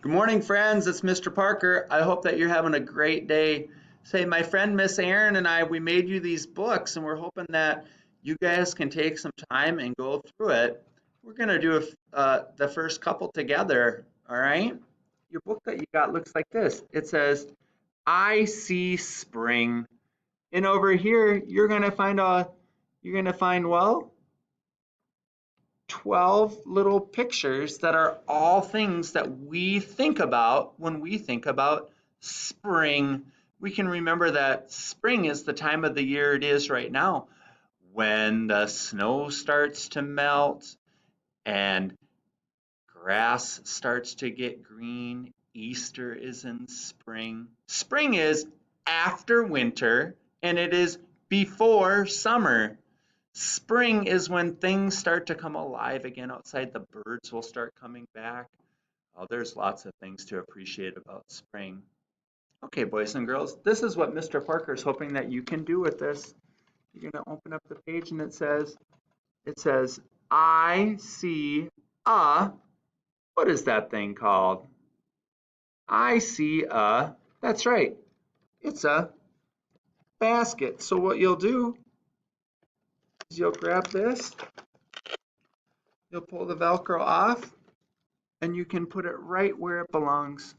Good morning, friends. It's Mr. Parker. I hope that you're having a great day. Say, my friend Miss Erin and I, we made you these books, and we're hoping that you guys can take some time and go through it. We're going to do the first couple together, all right? Your book that you got looks like this. It says, I see spring. And over here, you're going to find, well, 12 little pictures that are all things that we think about when we think about spring. We can remember that spring is the time of the year it is right now when the snow starts to melt and grass starts to get green. Easter is in spring. Spring is after winter and it is before summer. Spring is when things start to come alive again outside. The birds will start coming back. Oh, there's lots of things to appreciate about spring. Okay, boys and girls, this is what Mr. Parker is hoping that you can do with this. You're going to open up the page and it says, I see a, what is that thing called? I see a, that's right, it's a basket. So what you'll do is you'll grab this, you'll pull the Velcro off, and you can put it right where it belongs.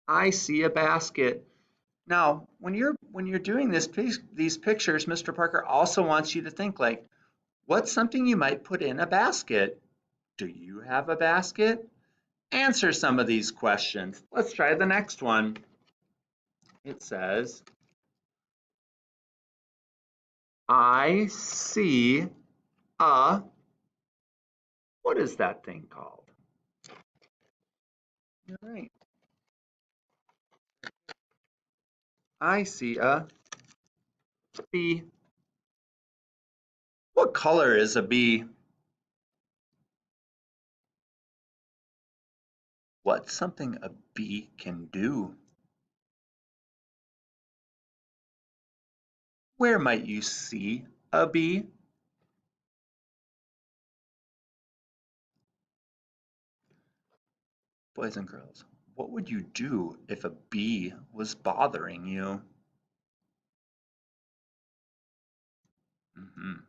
I see a basket. Now, when you're doing these pictures, Mr. Parker also wants you to think like, what's something you might put in a basket? Do you have a basket? Answer some of these questions. Let's try the next one. It says, I see a, what is that thing called? All right. I see a bee. What color is a bee? What's something a bee can do? Where might you see a bee? Boys and girls, what would you do if a bee was bothering you? Mhm.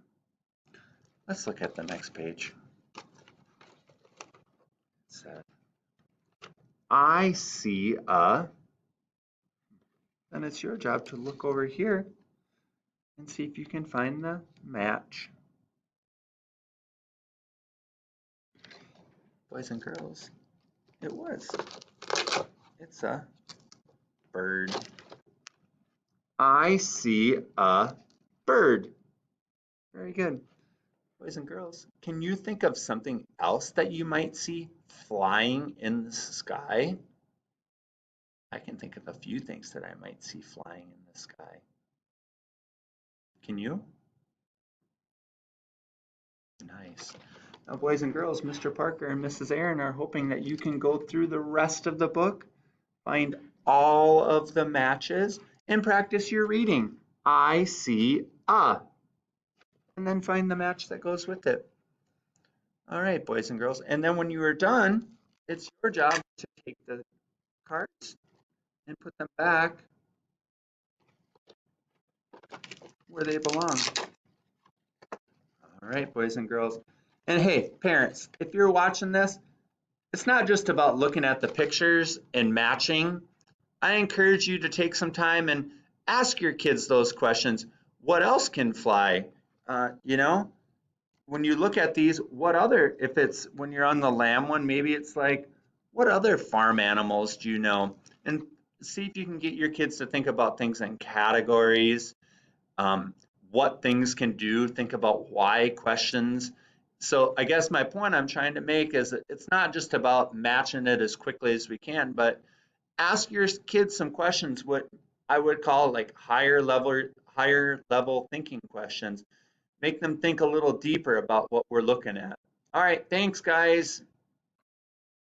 Let's look at the next page. It said, I see a, then it's your job to look over here and see if you can find the match. Boys and girls, it was. It's a bird. I see a bird. Very good. Boys and girls, can you think of something else that you might see flying in the sky? I can think of a few things that I might see flying in the sky. Can you? Nice. Now, boys and girls, Mr. Parker and Mrs. Aaron are hoping that you can go through the rest of the book, find all of the matches, and practice your reading. I see a, and then find the match that goes with it. All right, boys and girls. And then when you are done, it's your job to take the cards and put them back where they belong. All right, boys and girls. And hey, parents, if you're watching this, it's not just about looking at the pictures and matching. I encourage you to take some time and ask your kids those questions. What else can fly? You know, when you look at these, what other, if it's when you're on the lamb one, maybe it's like, what other farm animals do you know? And see if you can get your kids to think about things in categories, um, what things can do, think about why questions. So I guess my point I'm trying to make is that it's not just about matching it as quickly as we can, but ask your kids some questions, what I would call like higher level thinking questions. Make them think a little deeper about what we're looking at. All right, thanks guys.